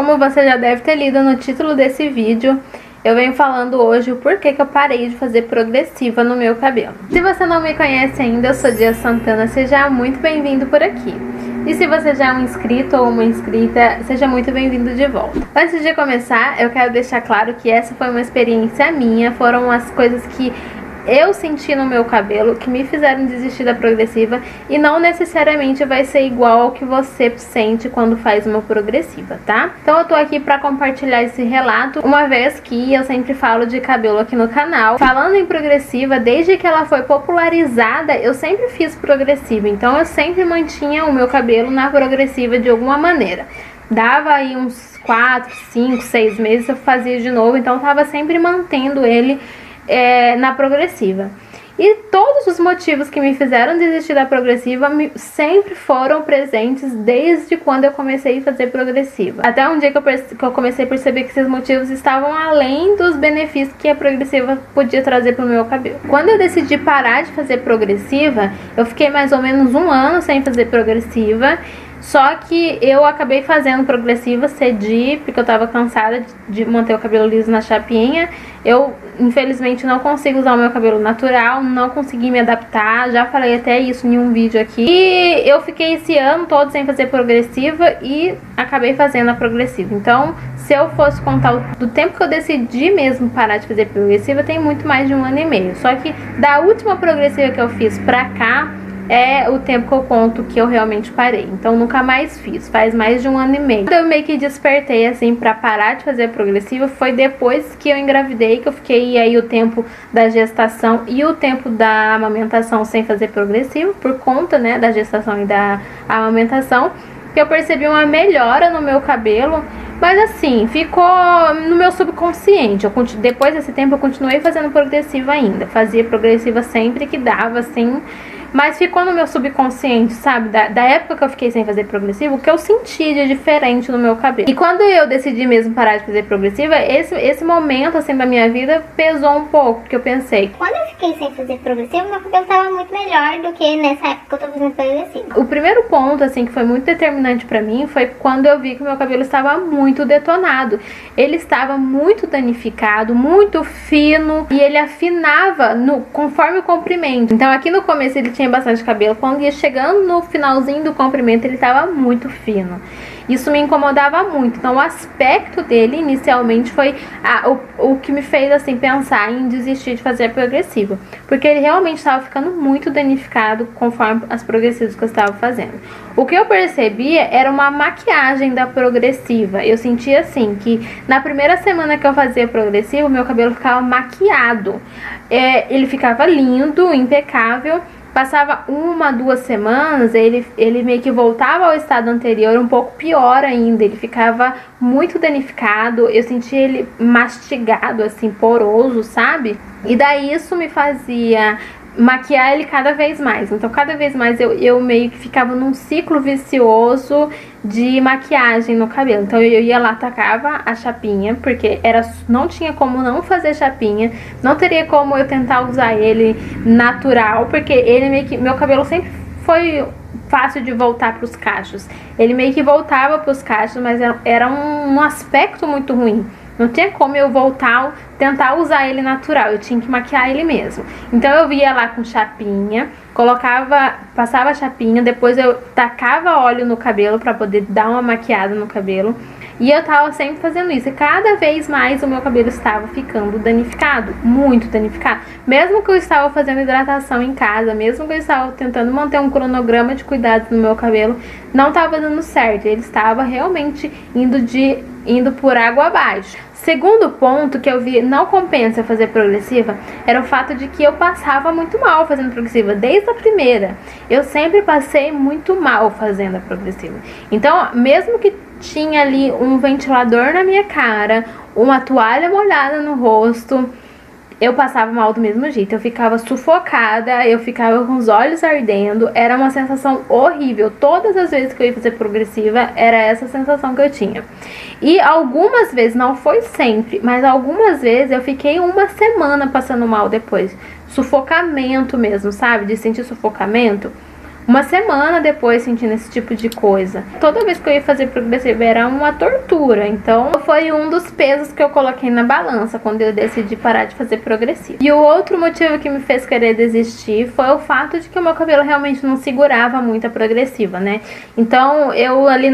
Como você já deve ter lido no título desse vídeo, eu venho falando hoje o porquê que eu parei de fazer progressiva no meu cabelo. Se você não me conhece ainda, eu sou Dia Santana, seja muito bem-vindo por aqui. E se você já é um inscrito ou uma inscrita, seja muito bem-vindo de volta. Antes de começar, eu quero deixar claro que essa foi uma experiência minha, foram as coisas que eu senti no meu cabelo que me fizeram desistir da progressiva e não necessariamente vai ser igual ao que você sente quando faz uma progressiva, tá? Então eu tô aqui pra compartilhar esse relato, uma vez que eu sempre falo de cabelo aqui no canal. Falando em progressiva, desde que ela foi popularizada, eu sempre fiz progressiva, então eu sempre mantinha o meu cabelo na progressiva de alguma maneira. Dava aí uns 4, 5, 6 meses eu fazia de novo, então eu tava sempre mantendo ele na progressiva. E todos os motivos que me fizeram desistir da progressiva sempre foram presentes desde quando eu comecei a fazer progressiva. Até um dia que eu comecei a perceber que esses motivos estavam além dos benefícios que a progressiva podia trazer para o meu cabelo. Quando eu decidi parar de fazer progressiva, eu fiquei mais ou menos um ano sem fazer progressiva. Só que eu acabei fazendo progressiva, cedi, porque eu tava cansada de manter o cabelo liso na chapinha. Eu, infelizmente, não consigo usar o meu cabelo natural, não consegui me adaptar, já falei até isso em um vídeo aqui. E eu fiquei esse ano todo sem fazer progressiva e acabei fazendo a progressiva. Então, se eu fosse contar do tempo que eu decidi mesmo parar de fazer progressiva, tem muito mais de um ano e meio. Só que da última progressiva que eu fiz pra cá, é o tempo que eu conto que eu realmente parei. Então nunca mais fiz, faz mais de um ano e meio. Quando eu meio que despertei assim pra parar de fazer a progressiva foi depois que eu engravidei, que eu fiquei aí o tempo da gestação e o tempo da amamentação sem fazer progressiva, por conta, né, da gestação e da amamentação, que eu percebi uma melhora no meu cabelo. Mas assim, ficou no meu subconsciente. Depois desse tempo eu continuei fazendo progressiva ainda. Fazia progressiva sempre que dava, assim. Mas ficou no meu subconsciente, sabe? Da época que eu fiquei sem fazer progressiva, o que eu senti de diferente no meu cabelo. E quando eu decidi mesmo parar de fazer progressiva, esse momento, assim, da minha vida pesou um pouco. Porque eu pensei, quando eu fiquei sem fazer progressiva, meu cabelo tava muito melhor do que nessa época que eu tô fazendo progressiva. O primeiro ponto, assim, que foi muito determinante pra mim foi quando eu vi que o meu cabelo estava muito detonado. Ele estava muito danificado, muito fino, e ele afinava conforme o comprimento. Então aqui no começo ele tinha bastante cabelo, quando ia chegando no finalzinho do comprimento ele estava muito fino. Isso me incomodava muito. Então o aspecto dele inicialmente foi o que me fez assim pensar em desistir de fazer a progressiva, porque ele realmente estava ficando muito danificado conforme as progressivas que eu estava fazendo. O que eu percebia era uma maquiagem da progressiva. Eu sentia assim que na primeira semana que eu fazia progressiva, meu cabelo ficava maquiado, ele ficava lindo, impecável. Passava 1, 2 semanas, ele meio que voltava ao estado anterior, um pouco pior ainda. Ele ficava muito danificado, eu sentia ele mastigado, assim, poroso, sabe? E daí isso me fazia maquiar ele cada vez mais. Então cada vez mais eu meio que ficava num ciclo vicioso de maquiagem no cabelo. Então eu ia lá, tacava a chapinha, porque não tinha como não fazer chapinha, não teria como eu tentar usar ele natural, porque ele meio que, meu cabelo sempre foi fácil de voltar para os cachos. Ele meio que voltava para os cachos, mas era um aspecto muito ruim. Não tinha como eu tentar usar ele natural, eu tinha que maquiar ele mesmo. Então eu ia lá com chapinha, passava a chapinha, depois eu tacava óleo no cabelo para poder dar uma maquiada no cabelo. E eu tava sempre fazendo isso, e cada vez mais o meu cabelo estava ficando danificado, muito danificado. Mesmo que eu estava fazendo hidratação em casa, mesmo que eu estava tentando manter um cronograma de cuidados no meu cabelo, não estava dando certo, ele estava realmente indo por água abaixo. Segundo ponto que eu vi não compensa fazer progressiva era o fato de que eu passava muito mal fazendo progressiva, desde a primeira. Eu sempre passei muito mal fazendo a progressiva. Então, mesmo que tinha ali um ventilador na minha cara, uma toalha molhada no rosto, eu passava mal do mesmo jeito. Eu ficava sufocada, eu ficava com os olhos ardendo, era uma sensação horrível. Todas as vezes que eu ia fazer progressiva, era essa sensação que eu tinha. E algumas vezes, não foi sempre, mas algumas vezes eu fiquei 1 semana passando mal depois. Sufocamento mesmo, sabe? De sentir sufocamento. uma semana depois sentindo esse tipo de coisa. Toda vez que eu ia fazer progressiva era uma tortura. Então foi um dos pesos que eu coloquei na balança quando eu decidi parar de fazer progressiva. E o outro motivo que me fez querer desistir foi o fato de que o meu cabelo realmente não segurava muito a progressiva, né? Então eu ali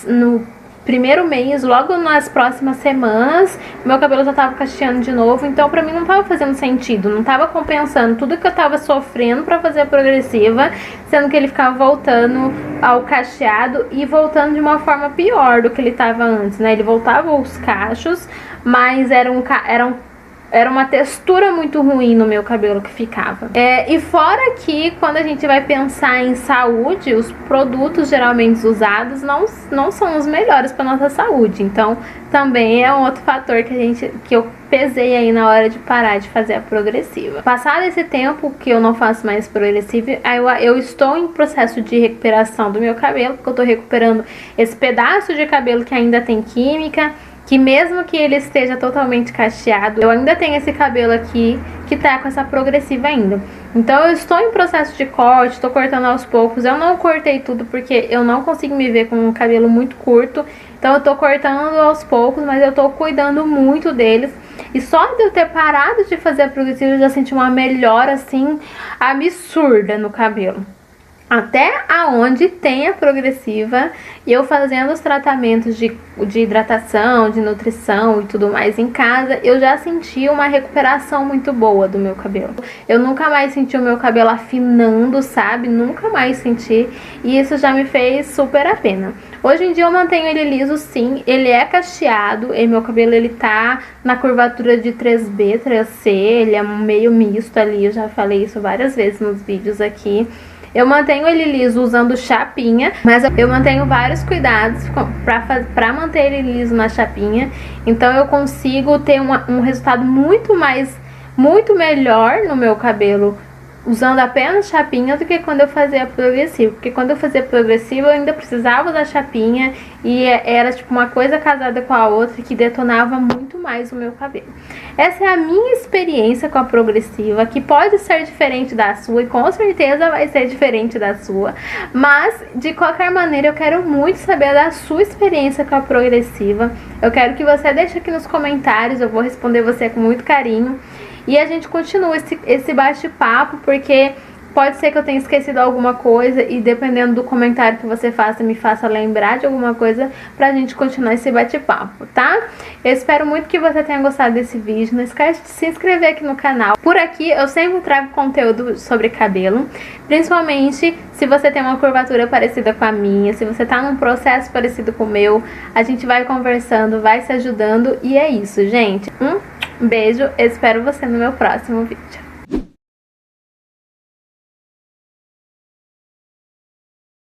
no primeiro mês, logo nas próximas semanas, meu cabelo já tava cacheando de novo, então pra mim não tava fazendo sentido, não tava compensando tudo que eu tava sofrendo pra fazer a progressiva, sendo que ele ficava voltando ao cacheado e voltando de uma forma pior do que ele tava antes, né? Ele voltava aos cachos, mas era uma textura muito ruim no meu cabelo que ficava. E fora que quando a gente vai pensar em saúde, os produtos geralmente usados não são os melhores para nossa saúde. Então também é um outro fator que eu pesei aí na hora de parar de fazer a progressiva. Passado esse tempo que eu não faço mais progressiva, eu estou em processo de recuperação do meu cabelo, porque eu tô recuperando esse pedaço de cabelo que ainda tem química, que mesmo que ele esteja totalmente cacheado, eu ainda tenho esse cabelo aqui que tá com essa progressiva ainda. Então eu estou em processo de corte, estou cortando aos poucos. Eu não cortei tudo porque eu não consigo me ver com um cabelo muito curto. Então eu tô cortando aos poucos, mas eu tô cuidando muito deles. E só de eu ter parado de fazer a progressiva, eu já senti uma melhora assim absurda no cabelo. Até aonde tem a progressiva, e eu fazendo os tratamentos de hidratação, de nutrição e tudo mais em casa, eu já senti uma recuperação muito boa do meu cabelo. Eu nunca mais senti o meu cabelo afinando, sabe? Nunca mais senti, e isso já me fez super a pena. Hoje em dia eu mantenho ele liso sim, ele é cacheado, e meu cabelo ele tá na curvatura de 3B, 3C, ele é meio misto ali, eu já falei isso várias vezes nos vídeos aqui. Eu mantenho ele liso usando chapinha, mas eu mantenho vários cuidados pra manter ele liso na chapinha. Então eu consigo ter um resultado muito melhor no meu cabelo usando apenas chapinha do que quando eu fazia progressiva. Porque quando eu fazia progressiva eu ainda precisava da chapinha e era tipo uma coisa casada com a outra que detonava muito mais o meu cabelo. Essa é a minha experiência com a progressiva, que pode ser diferente da sua e com certeza vai ser diferente da sua. Mas de qualquer maneira eu quero muito saber da sua experiência com a progressiva. Eu quero que você deixe aqui nos comentários, eu vou responder você com muito carinho. E a gente continua esse bate-papo, porque pode ser que eu tenha esquecido alguma coisa e dependendo do comentário que você faça, me faça lembrar de alguma coisa pra gente continuar esse bate-papo, tá? Eu espero muito que você tenha gostado desse vídeo. Não esquece de se inscrever aqui no canal. Por aqui eu sempre trago conteúdo sobre cabelo, principalmente se você tem uma curvatura parecida com a minha, se você tá num processo parecido com o meu, a gente vai conversando, vai se ajudando e é isso, gente. Um beijo, eu espero você no meu próximo vídeo.